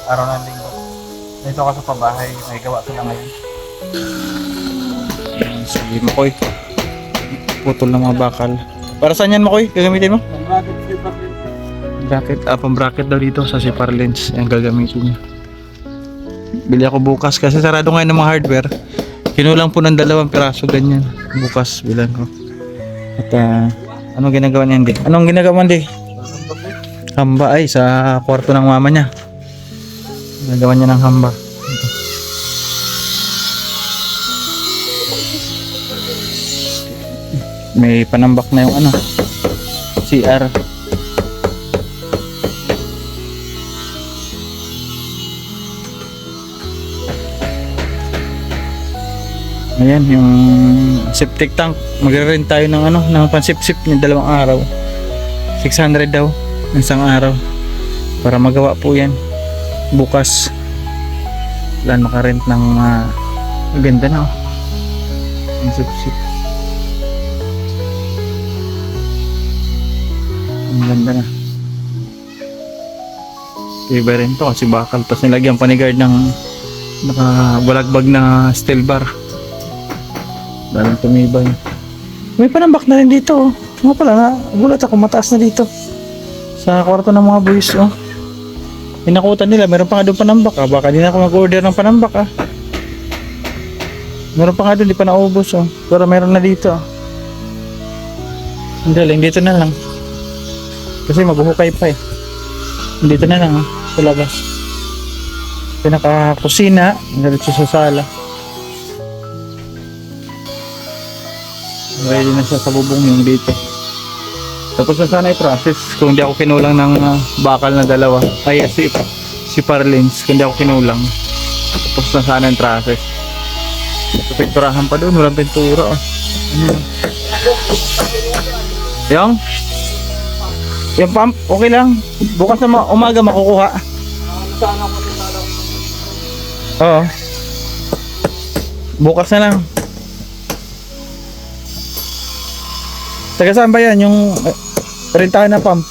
araw ng linggo. Dito ako sa pabahay, may gawa sila ngayon. Sige Makoy, putol ng mga bakal. Para saan yan Makoy? Gagamitin mo? Bracket, pang-bracket daw dito sa Sipar Lens. Yan gagamitin niya. Bili ako bukas kasi sarado ngayon ng mga hardware. Kinulang po ng 2 piraso ganyan. Bukas bilan ko. At anong ginagawa niya hindi? Anong ginagawa hindi? Hamba ay sa kwarto ng mama niya. Ginagawa niya ng hamba. Ito. May panambak na yung ano, CR. Ayan yung septic tank. Magre-rent tayo ng ano, ng pansip-sip ng 2 araw. 600 daw isang araw para magawa po yan bukas. Plan makarent ng ganda na pansip-sip. Ang ganda na. Iba rin to kasi bakal. Tapos nilagyan pa ni guard ng nakabalagbag na steel bar. Dalang tumibay. May panambak na rin dito. Nga pala na, gulat ako mataas na dito. Sa kwarto ng mga boys. Inakutan nila, meron pa nga doon panambak. Baka di na ako mag-order ng panambak. Meron pa nga doon, di pa naubos. Pero meron na dito. Hindi lang, dito na lang. Kasi maghuhukay pa eh. Dito na lang sa labas. Pinaka-kusina, diretso sa sala. Ready na siya sa bubong yung dito. Tapos na sana i-process kung hindi ako kinulang ng bakal na 2. Ay, si Parlins, kung hindi ako kinulang. Tapos na sana yung process. Pinturahan pa doon, walang pintura. Yung pump, okay lang. Bukas na umaga makukuha. Oo. Bukas na lang. Taga saan ba yan? Yung rentahan na pump?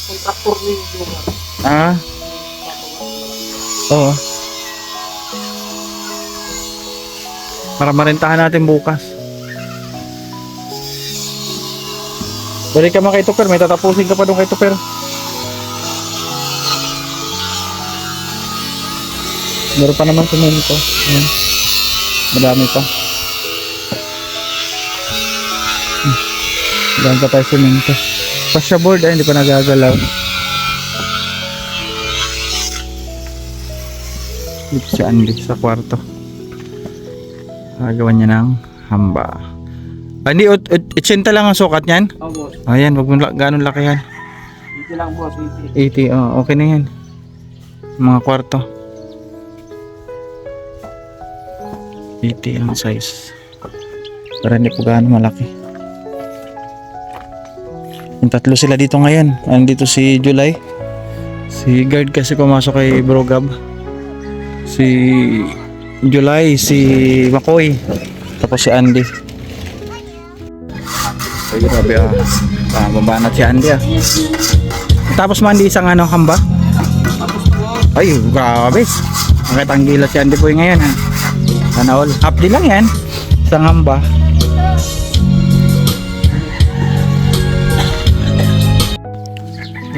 Kontraktor ni Juma. Oo. Para marentahan natin bukas. Balik ka man kay Tuper, may tatapusin ka pa doon kay Tuper. Meron pa naman semento. Ayan. Madami pa. Diyan pa tayo semento. Pasya board ay hindi pa nagagalaw. Dito si Andy sa kwarto. Gagawa niya ng hamba. Hindi, 80 lang ang sukat niyan? Oh, boss. Ayan, wag mo ganun laki yan. Dito lang, boss. 80, okay na yan. Mga kwarto. 80 ang size. Para hindi po gaano malaki. Yung 3 sila dito ngayon. Andito si July. Si guard kasi pumasok kay Bro Gab. Si July, si Makoy. Tapos si Andy. Ay, grabe mabanat si Andy Tapos man isang hamba. Ay, grabe. Nakitanggilas si Andy po ngayon Sana all. Half day lang yan. Isang hamba.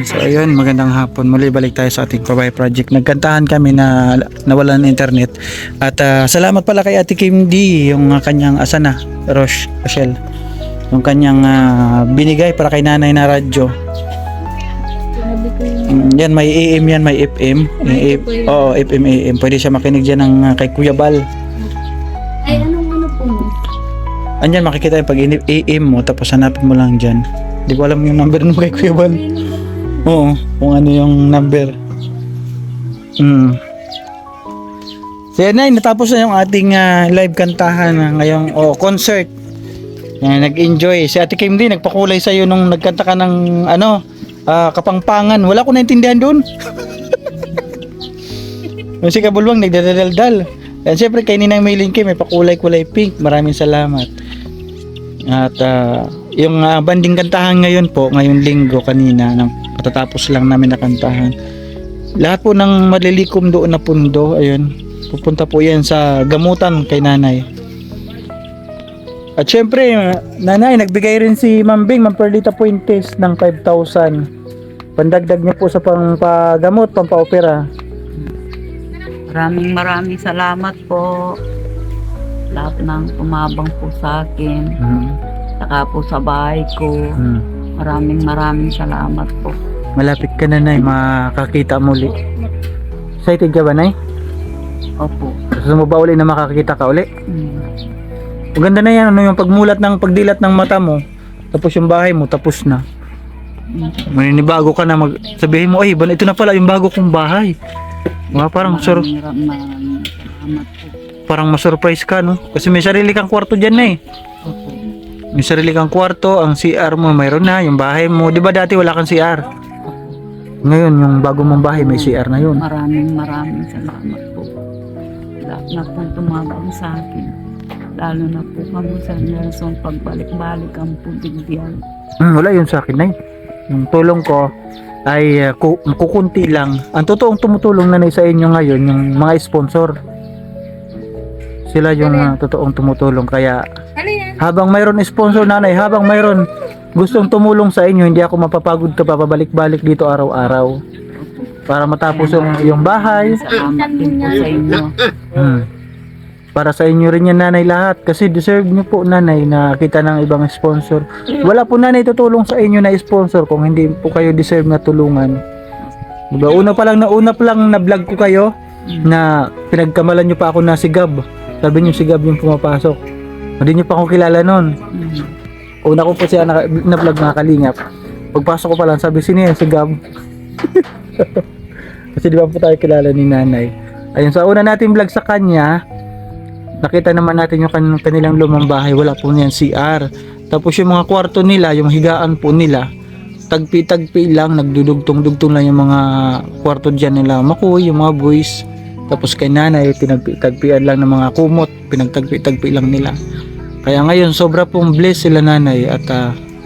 So ayun, magandang hapon. Muli balik tayo sa ating Pabay Project. Nagkantahan kami na nawalan ng internet. At salamat pala kay Ate Kim D, yung kanyang asana, Rochelle. Yung kanyang binigay para kay nanay na radyo. Yan, may AM yan, may FM. Oo, FM AM. Pwede siya makinig dyan ng kay Kuya Bal. Ay, ano po mo? Andyan makikita yung pag AM mo, tapos hanapin mo lang dyan. Di ko alam yung number mo kay Kuya Bal. Oo, kung ano yung number. So yan na, natapos na yung ating live kantahan ngayong concert. Nag-enjoy. Si Ate Kim din, nagpakulay sa'yo nung nagkanta ka ng Kapangpangan. Wala ko naintindihan doon. Yung si Kabulwang, nagdadaldal. And syempre, kay Ninang Mailing Kim, may pakulay-kulay pink. Maraming salamat. At yung banding kantahan ngayon po, ngayong linggo kanina, katatapos lang namin nakantahan. Lahat po ng malilikom doon na pundo, ayun, pupunta po yan sa gamutan kay nanay. At syempre, nanay, nagbigay rin si Ma'am Bing, Ma'am Perlita Puentes ng 5,000. Pandagdag niya po sa pampagamot, pampaopera. Maraming salamat po. Lahat ng tumabang po sa akin. Saka po sa bahay ko. Maraming salamat po. Malapit ka na, nay, makakita muli. Excited ka ba, nay? Opo. Gusto mo ba uli na makakita ka uli? Maganda na yan, ano, yung pagdilat ng mata mo, tapos yung bahay mo, tapos na. Maninibago ka na, sabihin mo, ay, ito na pala yung bago kong bahay. Parang Maraming salamat po. parang ma-surprise ka, no? Kasi may sarili kang kwarto dyan na eh. Opo. May sarili kang kwarto, ang CR mo mayroon na, yung bahay mo. Di ba dati wala kang CR? Ngayon, yung bago mong bahay may CR na yun. Maraming salamat po. Lahat na po tumabang sa akin. Lalo na po kami sa Nelson pagbalik-balik ang pudigdiyan. Wala yun sa akin, nay. Yung tulong ko ay kukunti lang. Ang totoong tumutulong na sa inyo ngayon, yung mga sponsor. Sila yung totoong tumutulong. Kaya habang mayroon sponsor, nanay, habang mayroon gustong tumulong sa inyo, hindi ako mapapagod ka papabalik-balik dito araw-araw para matapos yung bahay. Salamat din po sa inyo. Para sa inyo rin yan, nanay, lahat. Kasi deserve nyo po, nanay, na kita ng ibang sponsor. Wala po, nanay, tutulong sa inyo na sponsor kung hindi po kayo deserve na tulungan. Diba? Una pa lang na vlog ko kayo na pinagkamalan nyo pa ako na si Gab. Sabi nyo si Gab yung pumapasok. Hindi nyo pa ako kilala nun. Una ko po siya na vlog mga kalingap. Pagpasok ko pa lang, sabi, sino yan, si Gab? Kasi di ba po tayo kilala ni nanay. Ayun, sa una natin vlog sa kanya, nakita naman natin yung kanilang lumang bahay. Wala po niyan CR. Tapos yung mga kwarto nila, yung higaan po nila, tagpi-tagpi lang, nagdudugtong-dugtong lang yung mga kwarto dyan nila. Makuha yung mga boys. Tapos kay nanay, pinagpi-tagpian lang ng mga kumot. Pinagtagpi-tagpi lang nila. Kaya ngayon, sobra pong bless sila, nanay. At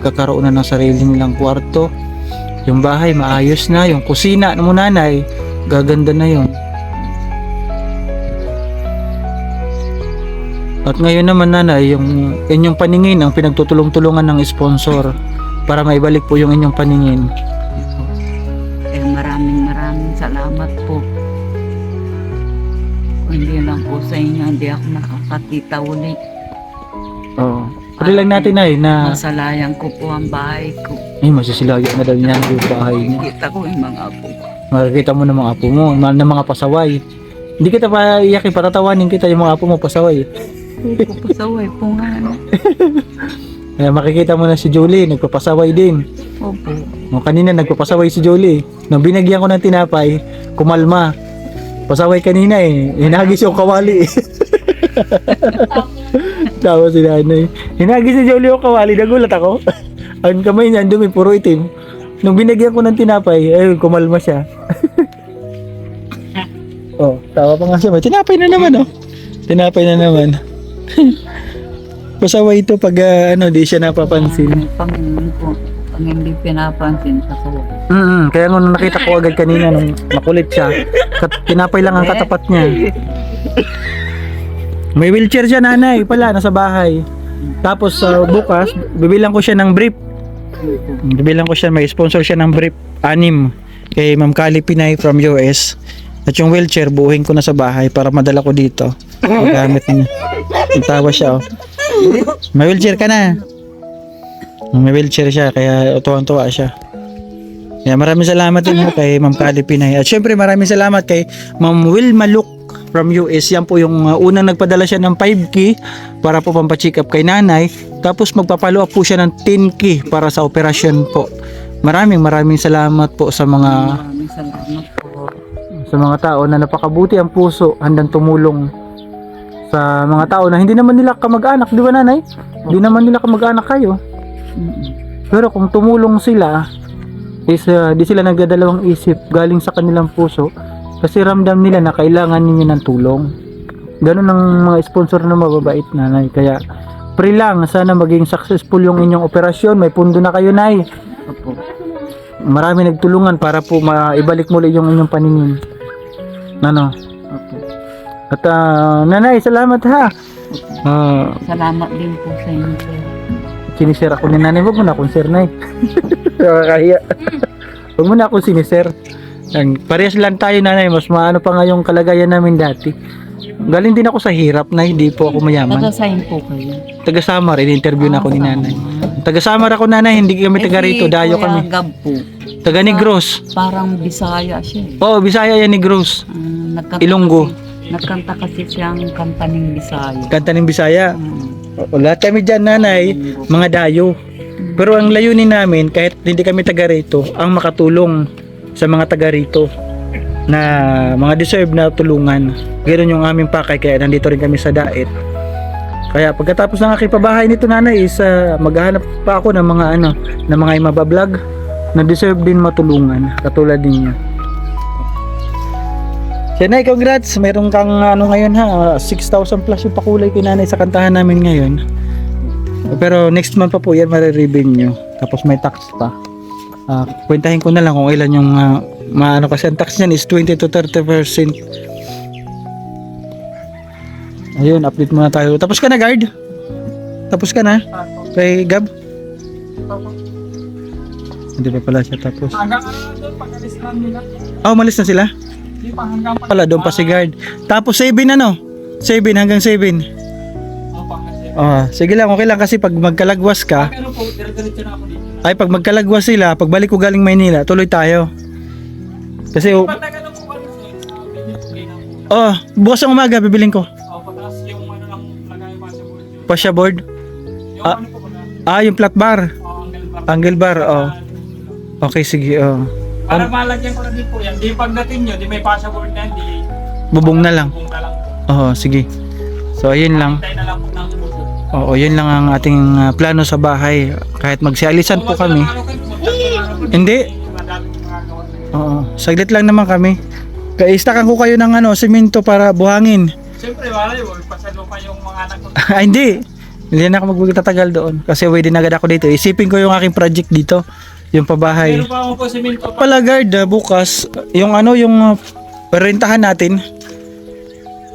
kakaroon na ng sarili nilang kwarto. Yung bahay, maayos na. Yung kusina mo, nanay, gaganda na yun. At ngayon naman, nanay, yung inyong paningin ang pinagtutulong-tulungan ng sponsor para maibalik po yung inyong paningin. Maraming salamat po. Kung hindi lang po sa inyo, hindi ako nakakakita ulit. Oo. Pwede lang natin, nay, na Masalayan ko po ang bahay ko. ay, masisilayan na daw niya yung bahay niya. Kita ko yung mga apo. Makikita mo ng mga apo mo, ng mga pasaway. Hindi kita pa iyakin, patatawanin kita yung mga apo mo pasaway. Pasaway po nga. Makikita mo na si Julie, nagpapasaway din. Opo. Kanina nagpapasaway si Julie. Nung binagyan ko ng tinapay, kumalma. Pasaway kanina eh. Hinagis yung kawali eh. Tawa si nanay. Hinagis si Julie yung kawali. Nagulat ako. Ang kamay niya, dumi, puro itim. Nung binagyan ko ng tinapay, ayun, kumalma siya. Oh, tawa pa nga siya. Tinapay na naman oh. Tinapay na naman. Pasaway ito pag di siya napapansin. Panginoon po. Pag hindi pinapansin, pasaway. Kaya nung nakita ko agad kanina nung makulit siya, tinapay lang ang katapat niya. May wheelchair siya, nanay, pala, nasa bahay. Tapos bukas, bibilang ko siya ng brief. Bibilang ko siya, may sponsor siya ng brief, 6 kay Ma'am Kali Pinay from US. At yung wheelchair, buuhin ko na sa bahay para madala ko dito. Magamit niya. Tawa siya, oh. May wheelchair ka na. May wheelchair siya, kaya tuwang-tuwa siya. Kaya maraming salamat din mo kay Ma'am Kali Pinay. At syempre maraming salamat kay Ma'am Wilma Luke from US. Yan po yung unang nagpadala siya ng 5K para po pampacheck up kay nanay. Tapos magpapalo up po siya ng 10K para sa operasyon po. Maraming salamat po sa mga Maraming salamat po. sa mga tao na napakabuti ang puso, handang tumulong sa mga tao na hindi naman nila kamag-anak, di ba, nanay? Hindi naman nila kamag-anak kayo. Pero kung tumulong sila, is di sila nagdadalawang isip, galing sa kanilang puso, kasi ramdam nila na kailangan ninyo ng tulong. Ganun ang mga sponsor na mababait, nanay. Kaya pray lang, sana maging successful yung inyong operasyon. May pundo na kayo, nay. Opo. marami nagtulungan para po maibalik muli yung inyong paningin. Ano? At nanay, salamat ha. Salamat din po sa inyo, sir. Sinisir ako ni nanay. Huwag mo na akong sir, nay. Nakakahiya. Huwag mo na akong sinisir. Parehas lang tayo, nanay. Mas maano pa nga yung kalagayan namin dati. Galing din ako sa hirap na hindi po ako mayaman. Taga-sign po kayo. Taga-Samar, in-interview na ako ni nanay. Taga-Samar ako, nanay. Hindi kami taga rito. Dayo Kuya kami. Gab po. Taga Negros. Parang Bisaya siya. Oo, Bisaya yan, Negros. Nagkanta Ilonggo. Nagkanta kasi siyang kanta ng Bisaya. Kanta ng Bisaya. Lahat kami dyan, nanay, mga dayo. Pero ang layunin namin, kahit hindi kami taga rito, ang makatulong sa mga taga rito na mga deserve na tulungan. Ganoon yung aming pakay, kaya nandito rin kami sa Dait. Kaya pagkatapos ng aking pabahay nito, nanay, is maghahanap pa ako ng mga ng mga mabablog na deserve din matulungan katulad ninyo. Nanay, congrats. Meron kang ngayon ha, 6,000 plus yung pakulay ko, nanay, sa kantahan namin ngayon. Pero next month pa po yan marirevenue. Tapos may tax pa. Kwentahin ko na lang kung ilan yung maano, kasi ang tax niyan is 20 to 30%. Ayun, update muna tayo. Tapos ka na, guard? Tapos ka na? Kay Gab? Hindi pa pala siya tapos. Hanggang doon, pag-alis lang nila. Umalis na sila? Hindi pa, hanggang Pala, doon pa si guard. Tapos 7 7 hanggang 7. Sige lang, okay lang kasi pag magkalagwas ka, Pero po, dire-diretso na ako dito. ay pag magkalagwas sila, pagbalik ko galing Maynila, tuloy tayo. Kasi Patagal na po ano sir, binibigay na po. bukas ang umaga bibiling ko. Pataas yung ano lang, lagay pa sa board yun. Pasya board. Yung ano po ba? Yung flat bar. Angle bar. Angle bar, Okay, sige, Para malagyan ko na din po yan. Di pagdating nyo, di may passport na yan, di Bubong na lang. bubong na lang po. Sige. So, ayun lang. Tayo na lang po ng buso. Yun lang ang ating plano sa bahay. Kahit magsialisan po kami. Hindi. Saglit lang naman kami. Istakan ko kayo ng semento para buhangin. Siyempre, wala yun. Pasalo pa yung mga anak ko. Hindi. Hindi na ako magtatagal doon. Kasi way din agad ako dito. Isipin ko yung aking project dito. Yung pabahay. Meron pa ako po simento. Pala guard, bukas. Yung rentahan natin.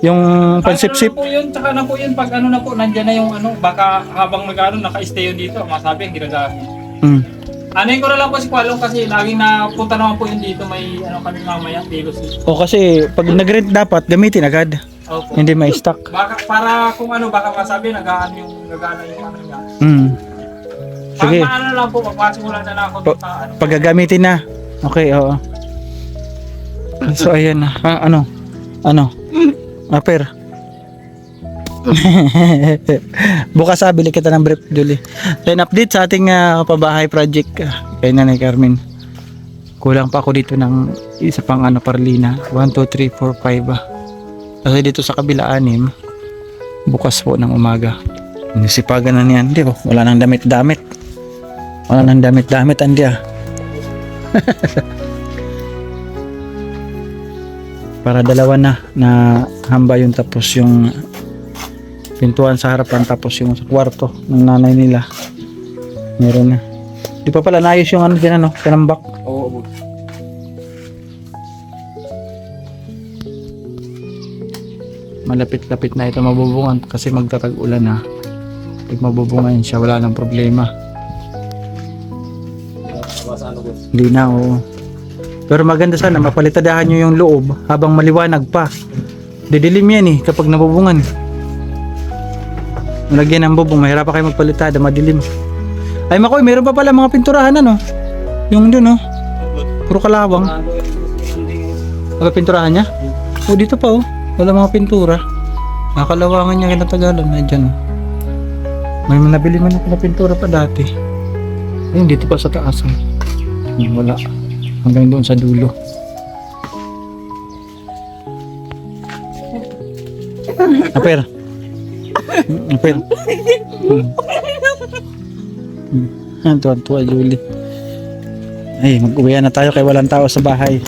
Yung pansip-sip. Ano na po yun, tsaka na po yun, pag ano na po, nandyan na yung baka habang naka-stay yun dito, masabi ang ginagamit. Anuin ko na lang po si Kwalong kasi laging napunta naman po yun dito, may kami mamaya, Tilos. Kasi pag nag-rent dapat, gamitin agad. Opo. Hindi may stock. Baka, para kung baka masabi, nagana yung niya. Sige. Pag maano lang po, magpasimulan na lang ako dito sa Paggagamitin na. Okay, oo. So, ayan na. Per. Bukas bili kita ng brief, Julie. Then update sa ating pabahay project kay Nanay Carmen. Kulang pa ako dito ng isa pang parlina. 1, 2, 3, 4, 5 Kasi dito sa kabila 6. Bukas po ng umaga. Nisipagan na niyan. Di ba? Wala nang damit-damit. Andi Para dalawa na hamba yung tapos yung pintuan sa harapan tapos yung sa kwarto ng nanay nila. Meron na. Di pa pala naayos yung tinambak. Oo. Malapit-lapit na ito mabubungan kasi magtatag-ulan na. Pag mabubungan siya, wala nang problema. Hindi na, oo. Pero maganda sana, mapalitadahan nyo yung loob habang maliwanag pa. Didilim yan kapag nabubungan. Malagyan ng bubong, mahirap pa kayo magpalitada, madilim. Ay makoy, meron pa pala mga pinturahan yung dun puro kalawang. Pinturahan niya? Dito pa wala mga pintura. Nakalawangan niya kinatagalan na dyan. May nabili man ako na pintura pa dati. Ayun, dito pa sa taas. Wala. Hanggang doon sa dulo. Aper. Tuwa-tuwa, Julie. Ay, mag-uwi na tayo kaya walang tao sa bahay.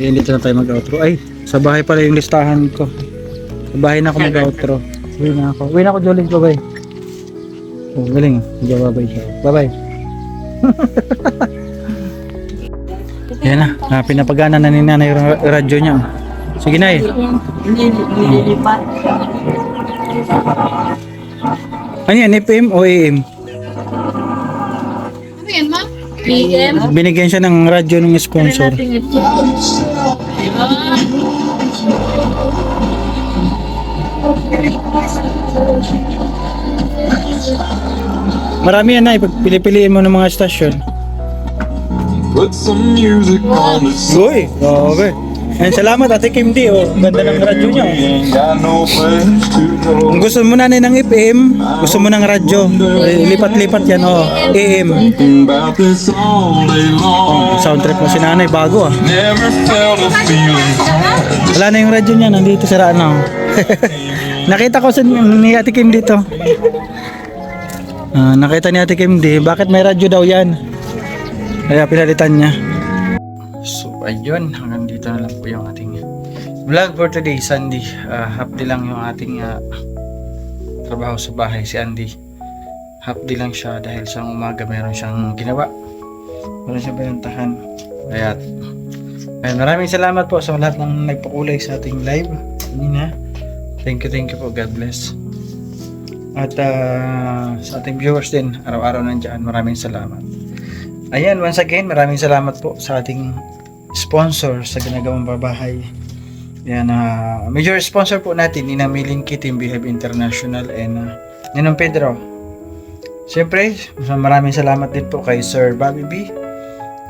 Dito na tayo mag-outro. Ay, sa bahay pala yung listahan ko. Sa bahay na ako mag-outro. Uwi na ako, Julie. Bye-bye. Galing. Bye-bye. Bye-bye. Yan na, pinapagana na ni nanay yung radyo niya. Sige na Nililipat. Ano yan, FM o AM? Ano yan, ma'am? PM? Binigyan siya ng radyo ng sponsor. Marami yan na, pili-piliin mo ng mga stasyon. Put some music on the Uy, okay. And salamat Ate Kim D, oh. Ganda ng radyo niya. Oh. ain't got no place to go. Kung gusto mo na ng FM, gusto mo ng radyo, lipat-lipat yan, oh. AM. Thinking about this all day long. Sound trip mo si nanay, bago ah. Never felt a feeling. Wala na yung radyo niya, nandito siraan na. Oh. Nakita ko ni Ate Kim dito. Nakita ni Ate Kim D, bakit may radyo daw yan? Kaya pinalitan niya. So ayun, hanggang dito na lang po yung ating vlog for today, Sunday. Half day lang yung ating trabaho sa bahay. Si Andy, half day lang siya dahil sa umaga meron siyang ginawa. Meron siyang pinuntahan. Kaya ayun, maraming salamat po sa lahat ng nagpakulay sa ating live kanina. Thank you po, God bless. At sa ating viewers din, araw-araw nandiyan, maraming salamat. Ayan, once again, maraming salamat po sa ating sponsor sa ginagawang babahay. Yan, major sponsor po natin, Nina Milingki, Team Behave International, and Ninong Pedro. Siyempre, maraming salamat din po kay Sir Bobby B,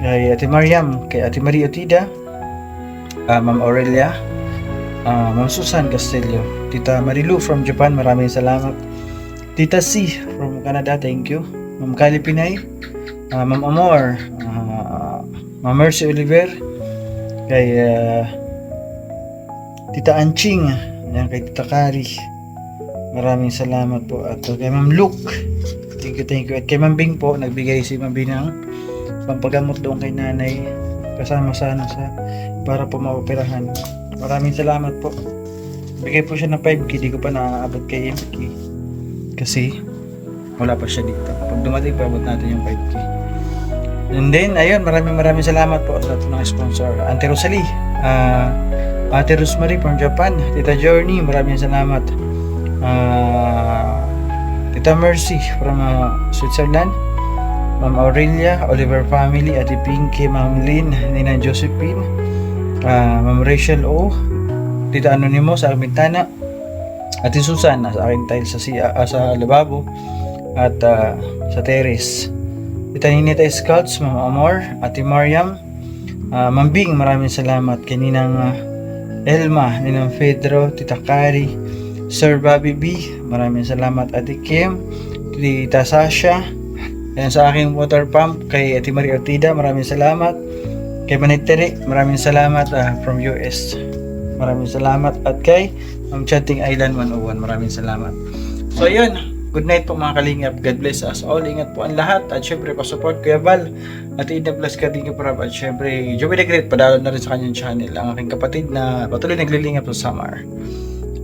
kay Ate Mariam, kay Ate Marie Otida, Ma'am Aurelia, Ma'am Susan Castillo, Tita Marilu from Japan, maraming salamat. Tita C from Canada, thank you. Ma'am Kali Pinay, Ma'am Amor, Ma'am Mercy Oliver, kay Tita Anching, ayan, kay Tita Kari, maraming salamat po. At kay Ma'am Luke, thank you. At kay Ma'am Bing po, nagbigay si Ma'am Bing ng pampagamot doon kay nanay, kasama sana sa para po maoperahan. Maraming salamat po. Bigay po siya ng 5K, di ko pa naaabot kay MK kasi wala pa siya dito. Pag dumating, paabot natin yung 5K. And then, ayun, maraming salamat po sa ating mga sponsor. Auntie Rosalie, Ate Rosemary from Japan, Tita Journey, maraming salamat. Tita Mercy from Switzerland, Ma'am Aurelia, Oliver Family, Ate Pinky, Ma'am Lynn, Nina Josephine, Ma'am Rachel O, Tita Anonimo sa Bintana, Ate Susan sa aking tile sa lababo, at sa terrace. Tita Ninita Scouts, Ma'am Amor, Ate Mariam, Ma'am Bing, maraming salamat. Kay Ninang Elma, Ninang Pedro, Tita Kari, Sir Bobby B, maraming salamat. Ate Kim, Tita Sasha, ayan, sa aking water pump, kay Ate Marie Ortida, maraming salamat. Kay Maniteri, maraming salamat from US. Maraming salamat. At kay Ma'am Chatting Island 101, maraming salamat. So yun, good night po mga kalingap. God bless us all. Ingat po ang lahat. At syempre, pa-support Kuya Val at Ida Plus Kadinga Prab. At syempre, Joey the Great, padalo na rin sa kanyang channel. Ang aking kapatid na patuloy naglilingap sa Samar.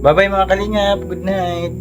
Bye bye mga kalingap. Good night.